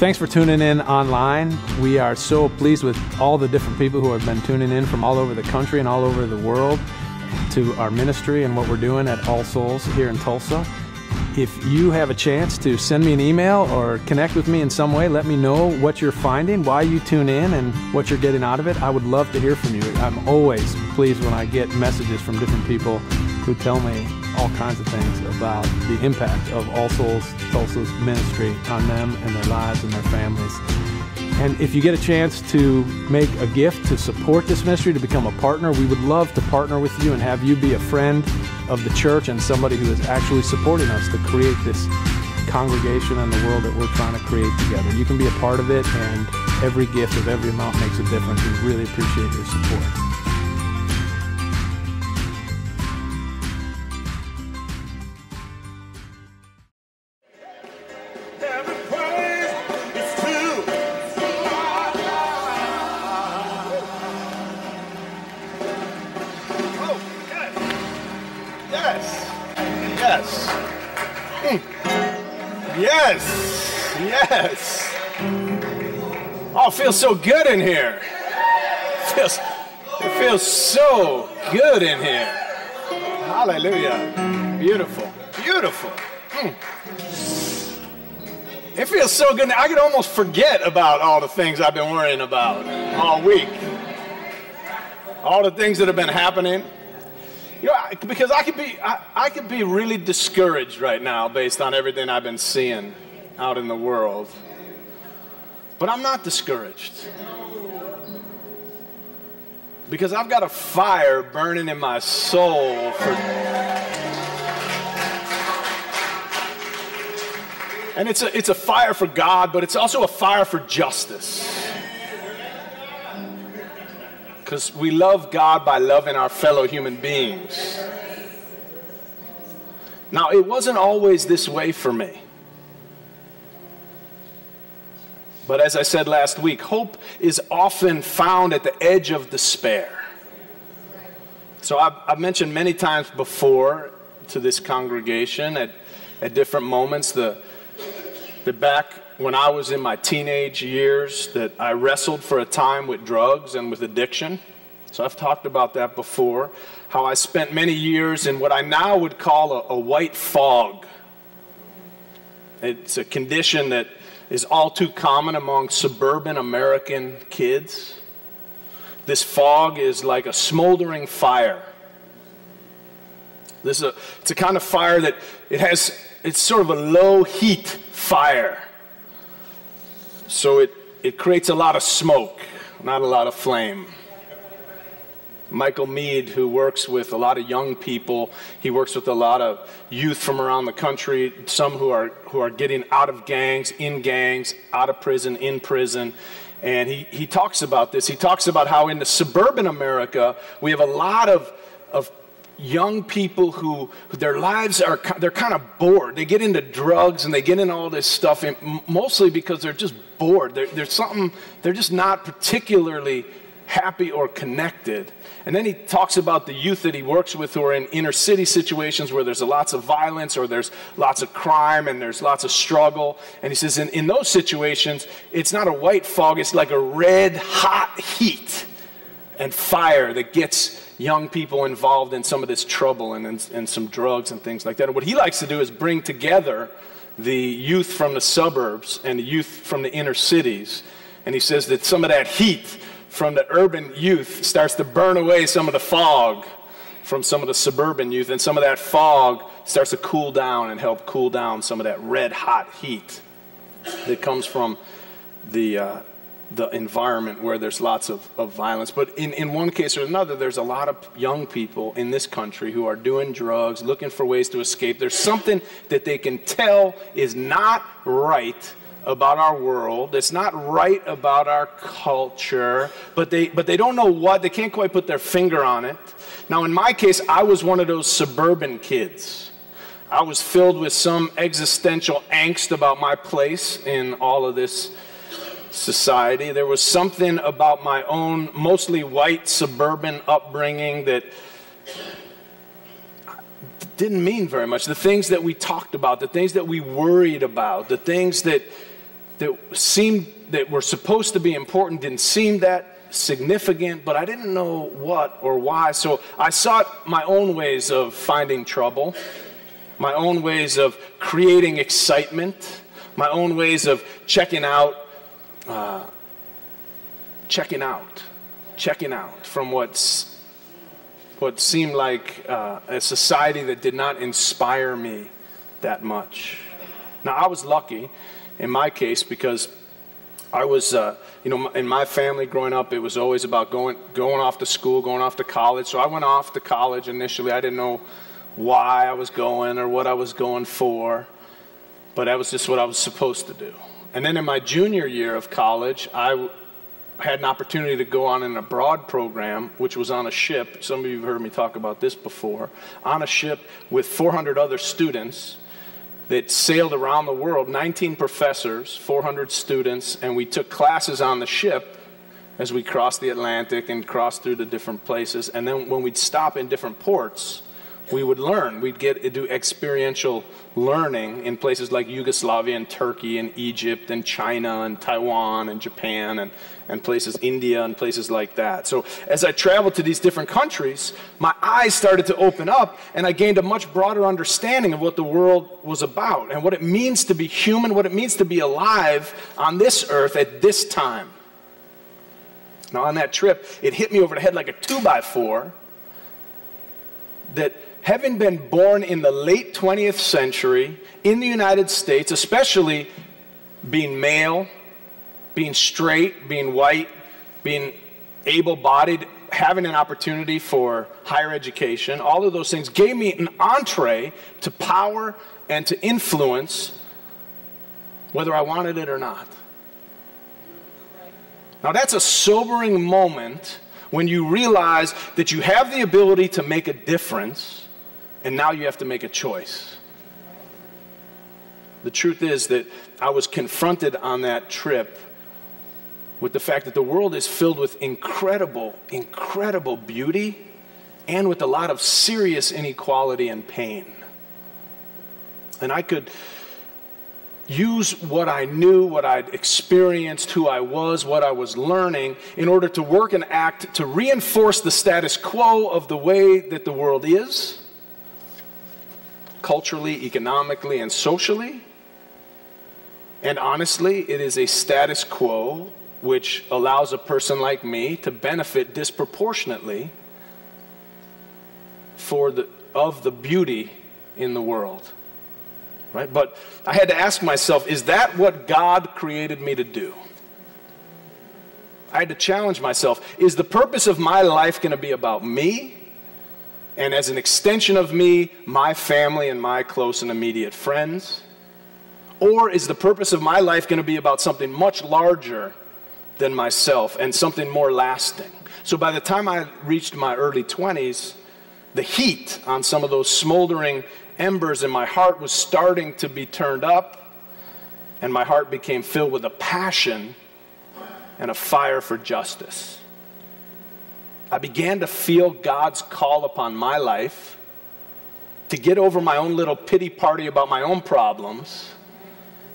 Thanks for tuning in online. We are so pleased with all the different people who have been tuning in from all over the country and all over the world to our ministry and what we're doing at All Souls here in Tulsa. If you have a chance to send me an email or connect with me in some way, let me know what you're finding, why you tune in, and what you're getting out of it. I would love to hear from you. I'm always pleased when I get messages from different people who tell me all kinds of things about the impact of All Souls Tulsa's ministry on them and their lives and their families. And if you get a chance to make a gift to support this ministry, to become a partner, we would love to partner with you and have you be a friend of the church and somebody who is actually supporting us to create this congregation and the world that we're trying to create together. You can be a part of it, and every gift of every amount makes a difference. We really appreciate your support. Yes. Oh, it feels so good in here. It feels so good in here. Hallelujah. Beautiful. Beautiful. It feels so good. I could almost forget about all the things I've been worrying about all week. All the things that have been happening. You know, because I could be really discouraged right now based on everything I've been seeing out in the world. But I'm not discouraged. Because I've got a fire burning in my soul and it's a fire for God, but it's also a fire for justice. Because we love God by loving our fellow human beings. Now, it wasn't always this way for me. But as I said last week, hope is often found at the edge of despair. So I've mentioned many times before to this congregation at different moments that back when I was in my teenage years that I wrestled for a time with drugs and with addiction. So I've talked about that before, how I spent many years in what I now would call a white fog. It's a condition that is all too common among suburban American kids. This fog is like a smoldering fire. It's a kind of fire that it's sort of a low heat fire. So it creates a lot of smoke, not a lot of flame. Michael Mead, who works with a lot of young people, he works with a lot of youth from around the country, some who are getting out of gangs, in gangs, out of prison, in prison. And he talks about this. He talks about how in the suburban America, we have a lot of young people who their lives they're kind of bored. They get into drugs and they get into all this stuff, and mostly because they're just bored. They're just not particularly happy or connected. And then he talks about the youth that he works with who are in inner city situations where there's lots of violence or there's lots of crime and there's lots of struggle. And he says in those situations, it's not a white fog, it's like a red hot heat and fire that gets young people involved in some of this trouble and some drugs and things like that. And what he likes to do is bring together the youth from the suburbs and the youth from the inner cities. And he says that some of that heat from the urban youth starts to burn away some of the fog from some of the suburban youth, and some of that fog starts to cool down and help cool down some of that red hot heat that comes from the environment where there's lots of violence. But in one case or another, there's a lot of young people in this country who are doing drugs, looking for ways to escape. There's something that they can tell is not right about our world. It's not right about our culture, but they don't know what. They can't quite put their finger on it. Now, in my case, I was one of those suburban kids. I was filled with some existential angst about my place in all of this society. There was something about my own mostly white suburban upbringing that didn't mean very much. The things that we talked about, the things that we worried about, the things that that were supposed to be important didn't seem that significant, but I didn't know what or why. So I sought my own ways of finding trouble, my own ways of creating excitement, my own ways of checking out from what seemed like a society that did not inspire me that much. Now, I was lucky in my case because I was, in my family growing up, it was always about going off to school, going off to college. So I went off to college initially. I didn't know why I was going or what I was going for, but that was just what I was supposed to do. And then in my junior year of college, I had an opportunity to go on an abroad program, which was on a ship. Some of you have heard me talk about this before. On a ship with 400 other students that sailed around the world, 19 professors, 400 students, and we took classes on the ship as we crossed the Atlantic and crossed through the different places. And then when we'd stop in different ports, we would learn. We'd do experiential learning in places like Yugoslavia and Turkey and Egypt and China and Taiwan and Japan and places, India and places like that. So as I traveled to these different countries, my eyes started to open up and I gained a much broader understanding of what the world was about and what it means to be human, what it means to be alive on this earth at this time. Now on that trip, it hit me over the head like a 2x4 that having been born in the late 20th century in the United States, especially being male, being straight, being white, being able-bodied, having an opportunity for higher education, all of those things gave me an entree to power and to influence whether I wanted it or not. Now that's a sobering moment when you realize that you have the ability to make a difference and now you have to make a choice. The truth is that I was confronted on that trip with the fact that the world is filled with incredible, incredible beauty and with a lot of serious inequality and pain. And I could use what I knew, what I'd experienced, who I was, what I was learning, in order to work and act to reinforce the status quo of the way that the world is, culturally, economically, and socially. And honestly, it is a status quo which allows a person like me to benefit disproportionately of the beauty in the world. Right? But I had to ask myself, is that what God created me to do? I had to challenge myself. Is the purpose of my life going to be about me? And as an extension of me, my family and my close and immediate friends? Or is the purpose of my life going to be about something much larger than myself and something more lasting? So by the time I reached my early 20s, the heat on some of those smoldering embers in my heart was starting to be turned up, and my heart became filled with a passion and a fire for justice. I began to feel God's call upon my life to get over my own little pity party about my own problems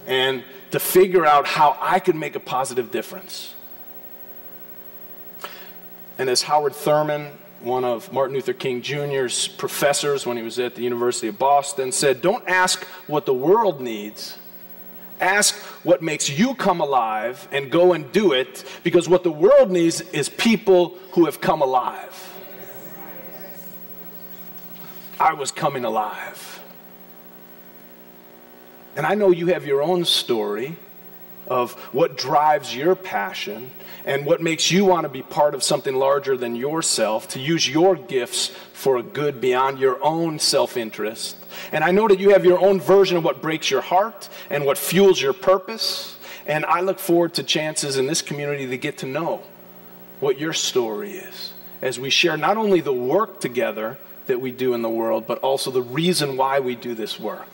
and to figure out how I could make a positive difference. And as Howard Thurman, one of Martin Luther King Jr.'s professors when he was at the University of Boston, said, don't ask what the world needs. Ask what makes you come alive and go and do it, because what the world needs is people who have come alive. I was coming alive. And I know you have your own story of what drives your passion and what makes you want to be part of something larger than yourself, to use your gifts for a good beyond your own self-interest. And I know that you have your own version of what breaks your heart and what fuels your purpose. And I look forward to chances in this community to get to know what your story is as we share not only the work together that we do in the world, but also the reason why we do this work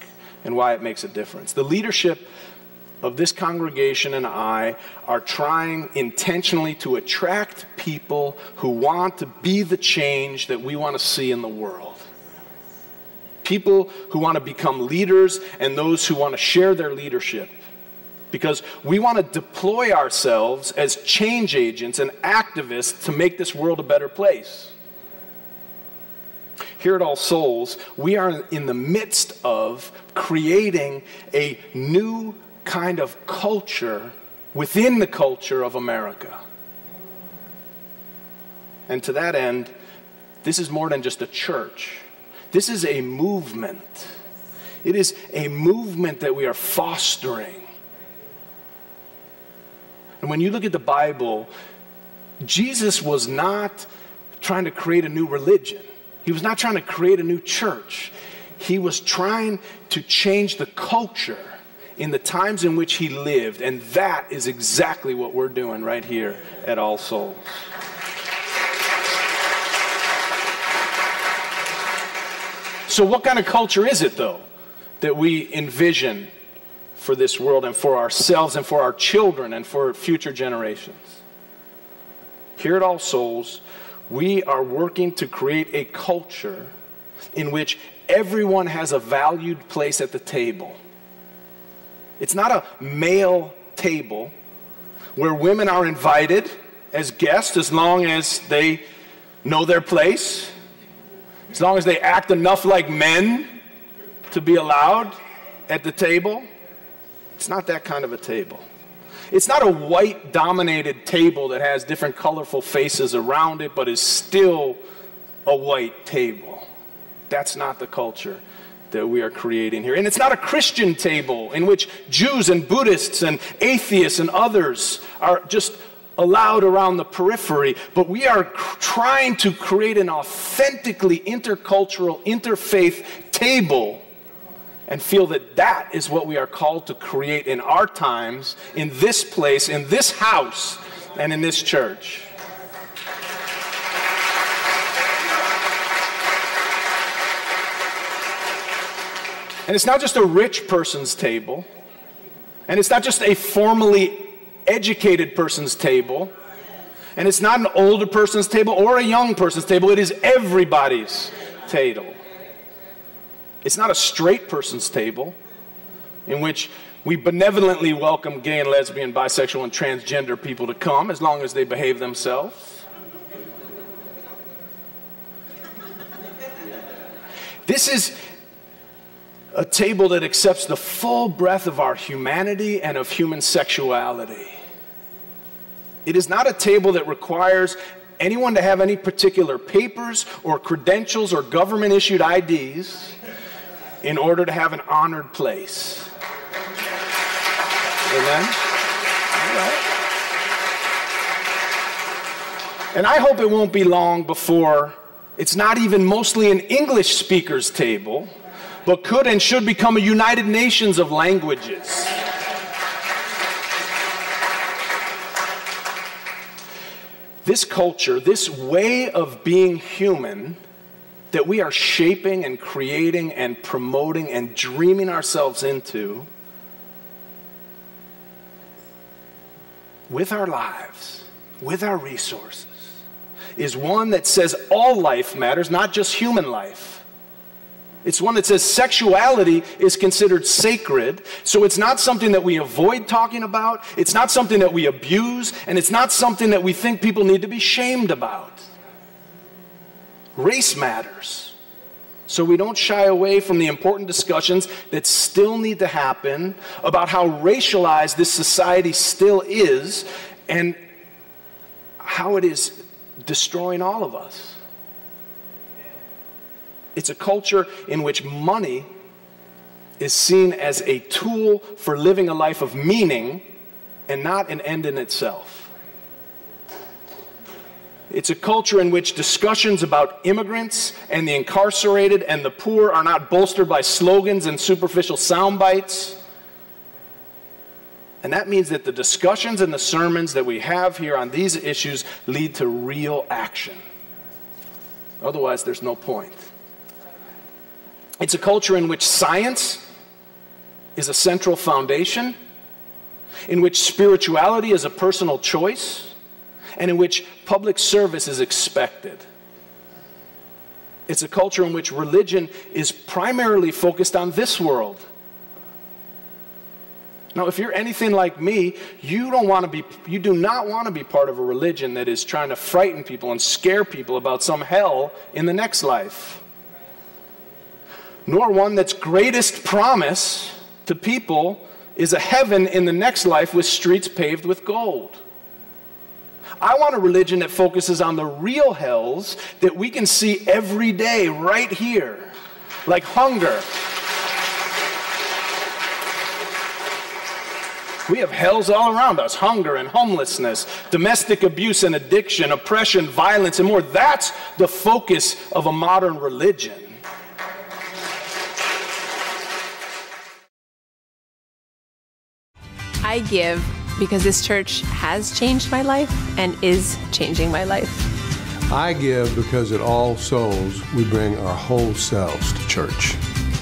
and why it makes a difference. The leadership of this congregation and I are trying intentionally to attract people who want to be the change that we want to see in the world. People who want to become leaders and those who want to share their leadership because we want to deploy ourselves as change agents and activists to make this world a better place. Here at All Souls, we are in the midst of creating a new kind of culture within the culture of America. And to that end, this is more than just a church. This is a movement. It is a movement that we are fostering. And when you look at the Bible, Jesus was not trying to create a new religion. He was not trying to create a new church. He was trying to change the culture in the times in which he lived. And that is exactly what we're doing right here at All Souls. So what kind of culture is it, though, that we envision for this world and for ourselves and for our children and for future generations? Here at All Souls, we are working to create a culture in which everyone has a valued place at the table. It's not a male table where women are invited as guests as long as they know their place, as long as they act enough like men to be allowed at the table. It's not that kind of a table. It's not a white-dominated table that has different colorful faces around it, but is still a white table. That's not the culture that we are creating here. And it's not a Christian table in which Jews and Buddhists and atheists and others are just allowed around the periphery, but we are trying to create an authentically intercultural, interfaith table, and feel that that is what we are called to create in our times, in this place, in this house, and in this church. And it's not just a rich person's table, and it's not just a formally educated person's table, and it's not an older person's table or a young person's table. It is everybody's table. It's not a straight person's table in which we benevolently welcome gay and lesbian, bisexual, and transgender people to come as long as they behave themselves. This is a table that accepts the full breadth of our humanity and of human sexuality. It is not a table that requires anyone to have any particular papers or credentials or government-issued IDs in order to have an honored place. Amen? All right. And I hope it won't be long before it's not even mostly an English speaker's table, but could and should become a United Nations of languages. This culture, this way of being human that we are shaping and creating and promoting and dreaming ourselves into with our lives, with our resources, is one that says all life matters, not just human life. It's one that says sexuality is considered sacred, so it's not something that we avoid talking about, it's not something that we abuse, and it's not something that we think people need to be shamed about. Race matters, so we don't shy away from the important discussions that still need to happen about how racialized this society still is and how it is destroying all of us. It's a culture in which money is seen as a tool for living a life of meaning and not an end in itself. It's a culture in which discussions about immigrants and the incarcerated and the poor are not bolstered by slogans and superficial sound bites. And that means that the discussions and the sermons that we have here on these issues lead to real action. Otherwise, there's no point. It's a culture in which science is a central foundation, in which spirituality is a personal choice, and in which public service is expected. It's a culture in which religion is primarily focused on this world Now, if you're anything like me, you do not want to be part of a religion that is trying to frighten people and scare people about some hell in the next life. Nor one that's greatest promise to people is a heaven in the next life with streets paved with gold. I want a religion that focuses on the real hells that we can see every day right here, like hunger. We have hells all around us: hunger and homelessness, domestic abuse and addiction, oppression, violence, and more. That's the focus of a modern religion. I give because this church has changed my life and is changing my life. I give because at All Souls, we bring our whole selves to church.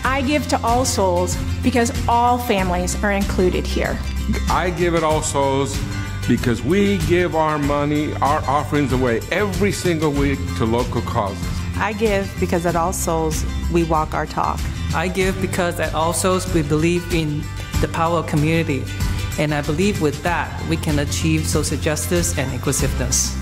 I give to All Souls because all families are included here. I give at All Souls because we give our money, our offerings away every single week to local causes. I give because at All Souls, we walk our talk. I give because at All Souls, we believe in the power of community. And I believe with that, we can achieve social justice and inclusiveness.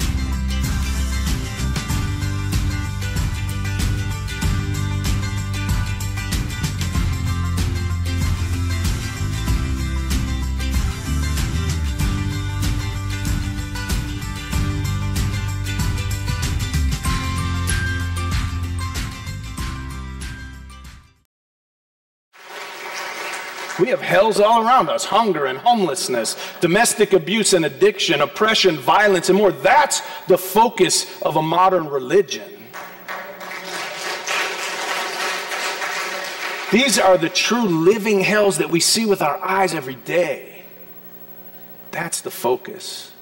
We have hells all around us: hunger and homelessness, domestic abuse and addiction, oppression, violence, and more. That's the focus of a modern religion. These are the true living hells that we see with our eyes every day. That's the focus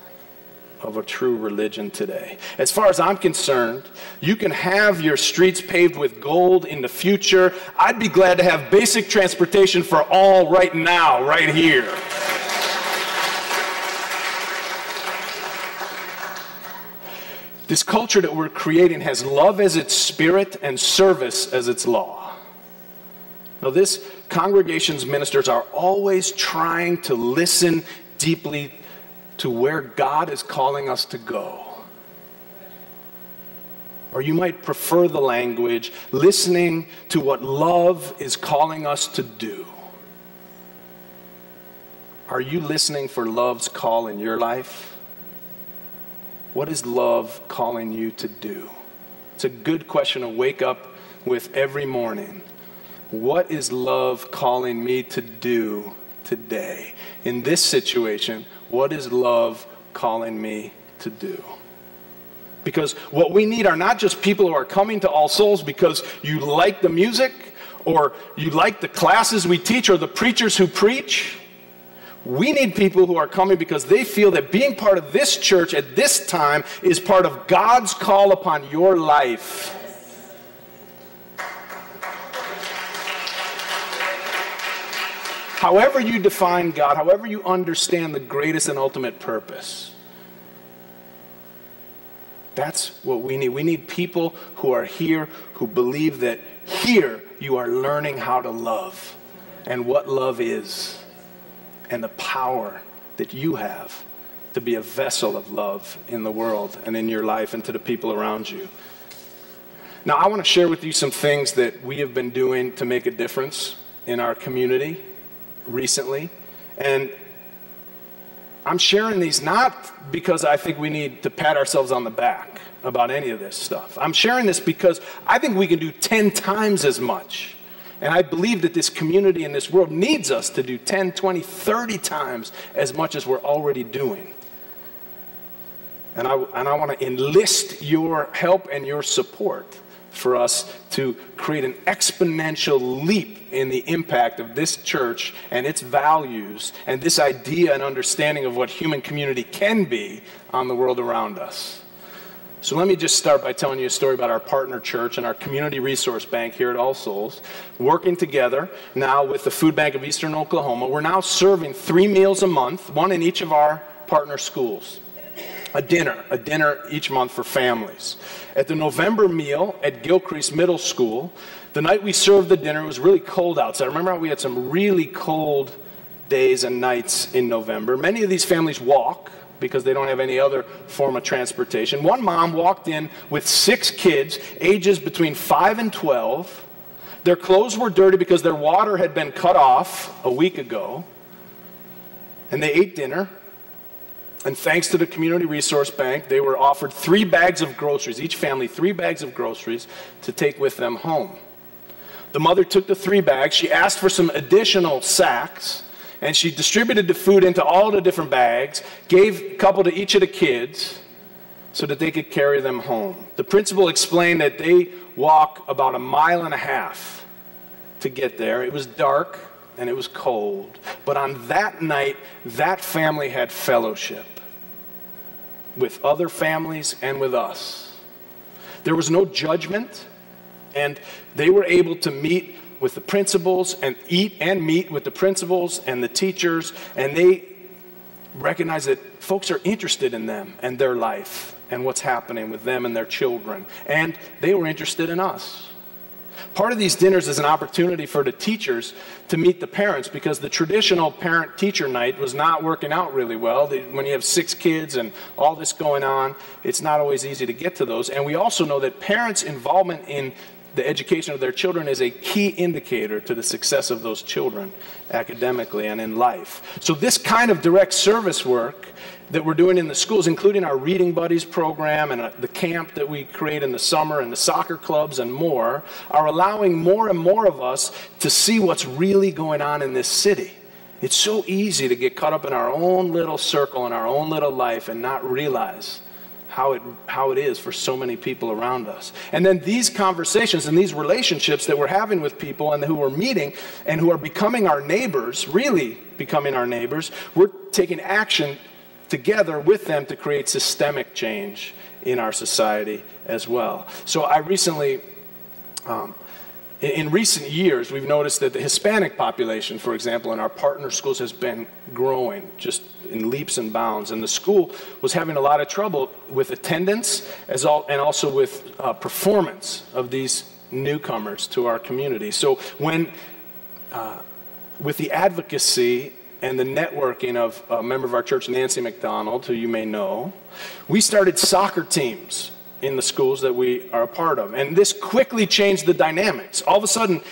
of a true religion today. As far as I'm concerned, you can have your streets paved with gold in the future. I'd be glad to have basic transportation for all right now, right here. This culture that we're creating has love as its spirit and service as its law. Now, this congregation's ministers are always trying to listen deeply to where God is calling us to go. Or you might prefer the language, listening to what love is calling us to do. Are you listening for love's call in your life? What is love calling you to do? It's a good question to wake up with every morning. What is love calling me to do today? In this situation, what is love calling me to do? Because what we need are not just people who are coming to All Souls because you like the music or you like the classes we teach or the preachers who preach. We need people who are coming because they feel that being part of this church at this time is part of God's call upon your life. However you define God, however you understand the greatest and ultimate purpose, that's what we need. We need people who are here who believe that here you are learning how to love and what love is and the power that you have to be a vessel of love in the world and in your life and to the people around you. Now, I want to share with you some things that we have been doing to make a difference in our community recently, and I'm sharing these not because I think we need to pat ourselves on the back about any of this stuff. I'm sharing this because I think we can do 10 times as much, and I believe that this community and this world needs us to do 10, 20, 30 times as much as we're already doing. And I want to enlist your help and your support for us to create an exponential leap in the impact of this church and its values and this idea and understanding of what human community can be on the world around us. So let me just start by telling you a story about our partner church and our community resource bank here at All Souls, working together now with the Food Bank of Eastern Oklahoma. We're now serving 3 meals a month, one in each of our partner schools. A dinner each month for families. At the November meal at Gilcrease Middle School, the night we served the dinner, it was really cold outside. Remember how we had some really cold days and nights in November. Many of these families walk because they don't have any other form of transportation. One mom walked in with 6 kids, ages between 5 and 12. Their clothes were dirty because their water had been cut off a week ago. And they ate dinner. And thanks to the Community Resource Bank, they were offered 3 bags of groceries, each family 3 bags of groceries to take with them home. The mother took the 3 bags. She asked for some additional sacks, and she distributed the food into all the different bags, gave a couple to each of the kids so that they could carry them home. The principal explained that they walk about 1.5 miles to get there. It was dark and it was cold. But on that night, that family had fellowship with other families and with us. There was no judgment, and they were able to meet with the principals and eat and meet with the principals and the teachers, and they recognized that folks are interested in them and their life and what's happening with them and their children. And they were interested in us. Part of these dinners is an opportunity for the teachers to meet the parents, because the traditional parent-teacher night was not working out really well. When you have 6 kids and all this going on, it's not always easy to get to those. And we also know that parents' involvement in the education of their children is a key indicator to the success of those children academically and in life. So this kind of direct service work that we're doing in the schools, including our Reading Buddies program and the camp that we create in the summer and the soccer clubs and more, are allowing more and more of us to see what's really going on in this city. It's so easy to get caught up in our own little circle and our own little life and not realize how it is for so many people around us. And then these conversations and these relationships that we're having with people and who we're meeting and who are becoming our neighbors, really becoming our neighbors, we're taking action together with them to create systemic change in our society as well. So I recently, in recent years, we've noticed that the Hispanic population, for example, in our partner schools has been growing just in leaps and bounds. And the school was having a lot of trouble with attendance and also with performance of these newcomers to our community. So when, with the advocacy and the networking of a member of our church, Nancy McDonald, who you may know, we started soccer teams in the schools that we are a part of. And this quickly changed the dynamics. All of a sudden,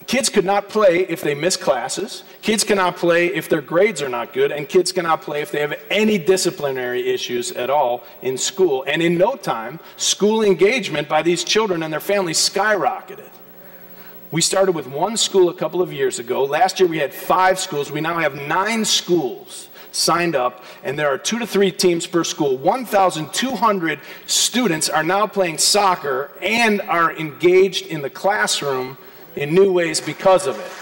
kids could not play if they miss classes, kids cannot play if their grades are not good, and kids cannot play if they have any disciplinary issues at all in school. And in no time, school engagement by these children and their families skyrocketed. We started with 1 school a couple of years ago. Last year we had 5 schools. We now have 9 schools signed up, and there are 2 to 3 teams per school. 1,200 students are now playing soccer and are engaged in the classroom in new ways because of it.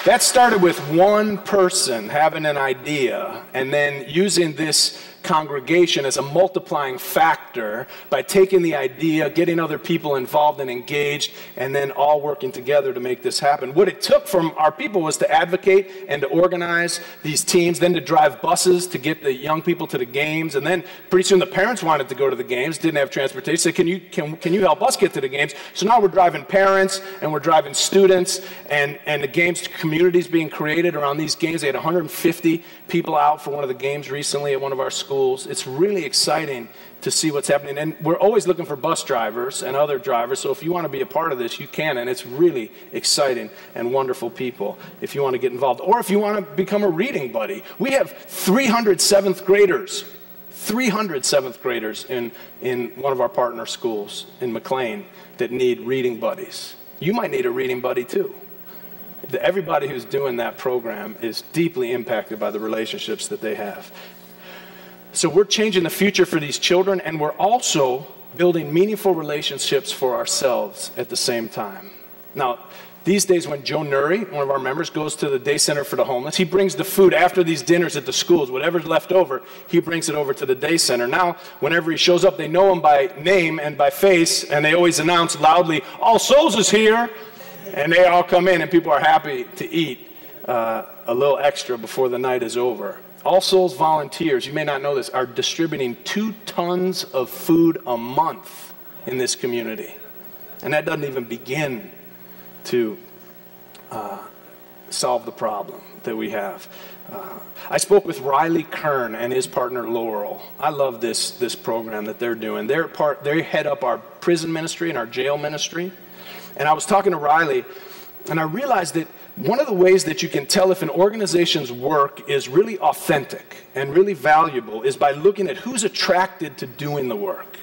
That started with one person having an idea and then using this congregation as a multiplying factor by taking the idea, getting other people involved and engaged, and then all working together to make this happen. What it took from our people was to advocate and to organize these teams, then to drive buses to get the young people to the games, and then pretty soon the parents wanted to go to the games, didn't have transportation, said, can you help us get to the games? So now we're driving parents and we're driving students, and the games communities being created around these games. They had 150 people out for one of the games recently at one of our schools. It's really exciting to see what's happening. And we're always looking for bus drivers and other drivers. So if you want to be a part of this, you can. And it's really exciting and wonderful people if you want to get involved. Or if you want to become a reading buddy. We have 300 7th graders. 300 7th graders in one of our partner schools in McLean that need reading buddies. You might need a reading buddy too. Everybody who's doing that program is deeply impacted by the relationships that they have. So we're changing the future for these children, and we're also building meaningful relationships for ourselves at the same time. Now, these days when Joe Nuri, one of our members, goes to the Day Center for the Homeless, he brings the food after these dinners at the schools. Whatever's left over, he brings it over to the Day Center. Now, whenever he shows up, they know him by name and by face, and they always announce loudly, "All Souls is here!" And they all come in, and people are happy to eat a little extra before the night is over. All Souls volunteers, you may not know this, are distributing 2 tons of food a month in this community. And that doesn't even begin to solve the problem that we have. I spoke with Riley Kern and his partner Laurel. I love this program that they're doing. They head up our prison ministry and our jail ministry. And I was talking to Riley, and I realized that one of the ways that you can tell if an organization's work is really authentic and really valuable is by looking at who's attracted to doing the work.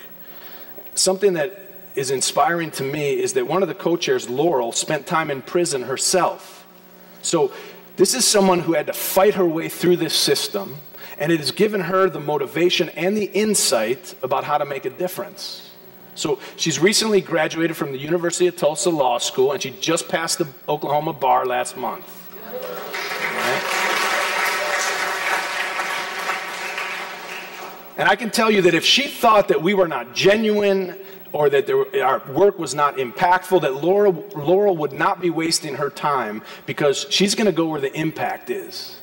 Something that is inspiring to me is that one of the co-chairs, Laurel, spent time in prison herself. So this is someone who had to fight her way through this system, and it has given her the motivation and the insight about how to make a difference. So she's recently graduated from the University of Tulsa Law School, and she just passed the Oklahoma bar last month. Right? And I can tell you that if she thought that we were not genuine or that our work was not impactful, that Laurel would not be wasting her time, because she's going to go where the impact is.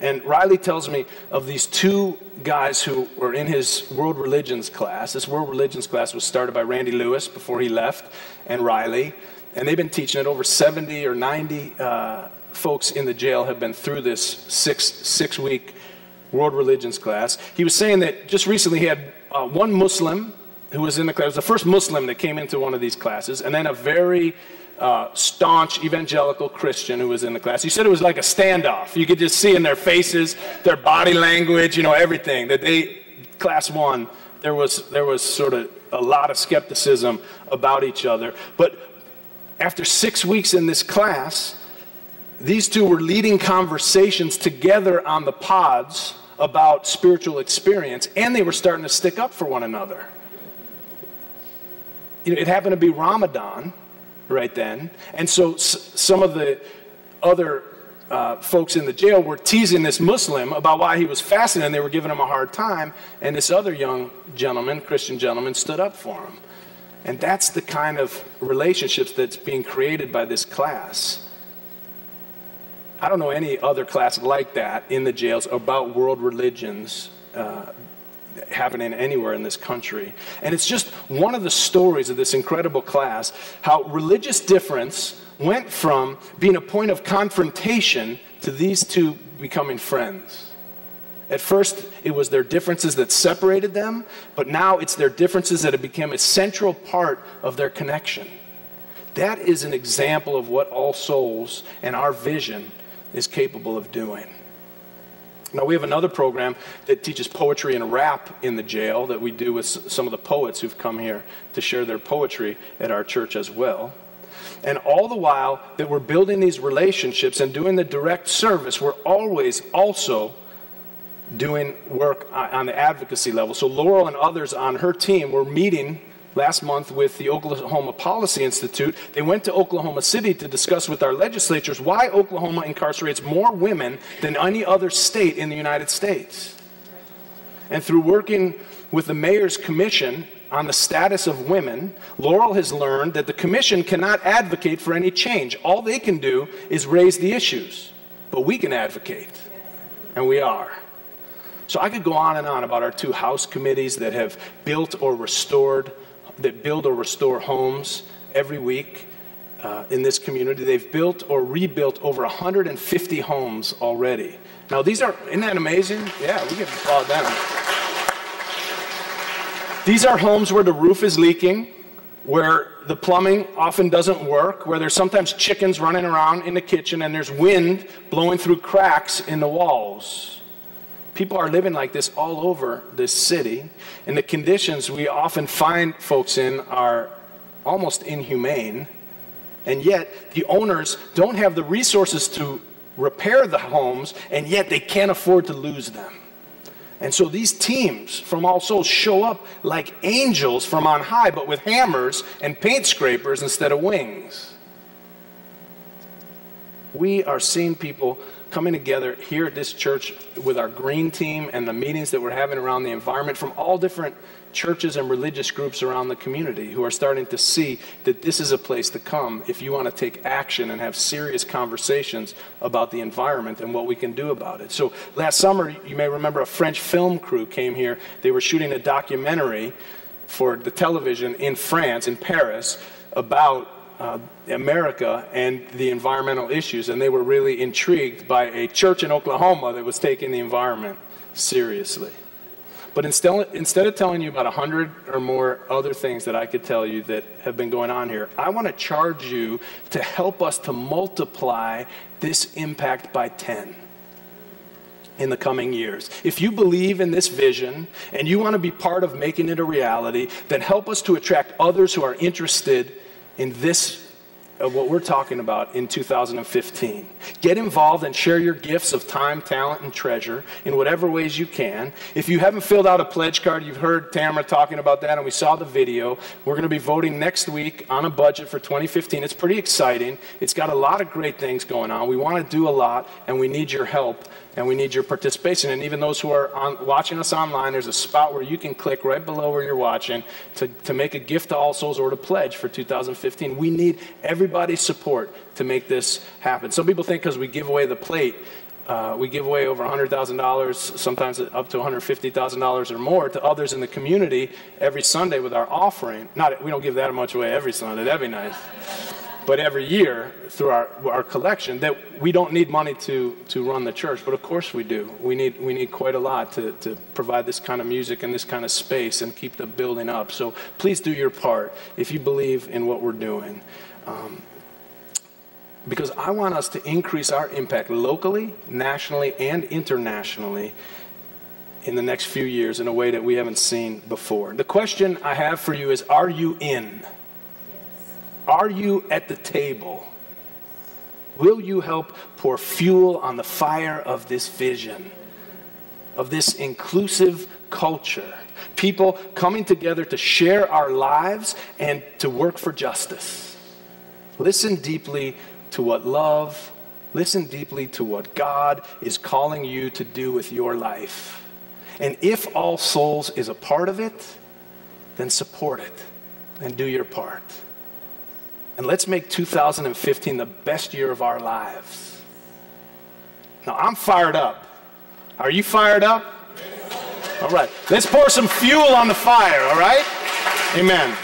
And Riley tells me of these two guys who were in his world religions class. This world religions class was started by Randy Lewis before he left, and Riley. And they've been teaching it. Over 70 or 90 folks in the jail have been through this six-week world religions class. He was saying that just recently he had one Muslim who was in the class. It was the first Muslim that came into one of these classes, and then a very staunch evangelical Christian who was in the class. He said it was like a standoff. You could just see in their faces, their body language, you know, everything. That class one, there was sort of a lot of skepticism about each other. But after 6 weeks in this class, these two were leading conversations together on the pods about spiritual experience, and they were starting to stick up for one another. You know, it happened to be Ramadan right then, and so some of the other folks in the jail were teasing this Muslim about why he was fasting, and they were giving him a hard time, and this other young gentleman, Christian gentleman, stood up for him. And that's the kind of relationships that's being created by this class. I don't know any other class like that in the jails about world religions happening anywhere in this country. And it's just one of the stories of this incredible class, how religious difference went from being a point of confrontation to these two becoming friends. At first, it was their differences that separated them, but now it's their differences that have become a central part of their connection. That is an example of what All Souls and our vision is capable of doing. Now, we have another program that teaches poetry and rap in the jail that we do with some of the poets who've come here to share their poetry at our church as well. And all the while that we're building these relationships and doing the direct service, we're always also doing work on the advocacy level. So Laurel and others on her team were meeting last month with the Oklahoma Policy Institute. They went to Oklahoma City to discuss with our legislatures why Oklahoma incarcerates more women than any other state in the United States. And through working with the Mayor's Commission on the status of women, Laurel has learned that the commission cannot advocate for any change. All they can do is raise the issues, but we can advocate, and we are. So I could go on and on about our two House committees that have built or restored that build or restore homes every week in this community. They've built or rebuilt over 150 homes already. Now these are, isn't that amazing? Yeah, we can applaud them. These are homes where the roof is leaking, where the plumbing often doesn't work, where there's sometimes chickens running around in the kitchen and there's wind blowing through cracks in the walls. People are living like this all over this city, and the conditions we often find folks in are almost inhumane, and yet the owners don't have the resources to repair the homes, and yet they can't afford to lose them. And so these teams from All Souls show up like angels from on high, but with hammers and paint scrapers instead of wings. We are seeing people coming together here at this church with our green team and the meetings that we're having around the environment from all different churches and religious groups around the community who are starting to see that this is a place to come if you want to take action and have serious conversations about the environment and what we can do about it. So last summer, you may remember a French film crew came here. They were shooting a documentary for the television in France, in Paris, about America and the environmental issues, and they were really intrigued by a church in Oklahoma that was taking the environment seriously. But instead of telling you about 100 or more other things that I could tell you that have been going on here, I want to charge you to help us to multiply this impact by 10 in the coming years. If you believe in this vision and you want to be part of making it a reality, then help us to attract others who are interested in this, what we're talking about in 2015. Get involved and share your gifts of time, talent, and treasure in whatever ways you can. If you haven't filled out a pledge card, you've heard Tamara talking about that, and we saw the video. We're going to be voting next week on a budget for 2015. It's pretty exciting. It's got a lot of great things going on. We want to do a lot, and we need your help, and we need your participation. And even those who are watching us online, there's a spot where you can click right below where you're watching to make a gift to All Souls or to pledge for 2015. We need everybody's support to make this happen. Some people think because we give away the plate, we give away over $100,000, sometimes up to $150,000 or more to others in the community every Sunday with our offering. We don't give that much away every Sunday, that'd be nice. But every year through our collection, that we don't need money to run the church, but of course we do. We need quite a lot to provide this kind of music and this kind of space and keep the building up. So please do your part if you believe in what we're doing. Because I want us to increase our impact locally, nationally, and internationally in the next few years in a way that we haven't seen before. The question I have for you is, are you in? Are you at the table? Will you help pour fuel on the fire of this vision, of this inclusive culture? People coming together to share our lives and to work for justice. Listen deeply to what love, listen deeply to what God is calling you to do with your life. And if All Souls is a part of it, then support it and do your part. And let's make 2015 the best year of our lives. Now, I'm fired up. Are you fired up? All right. Let's pour some fuel on the fire, all right? Amen.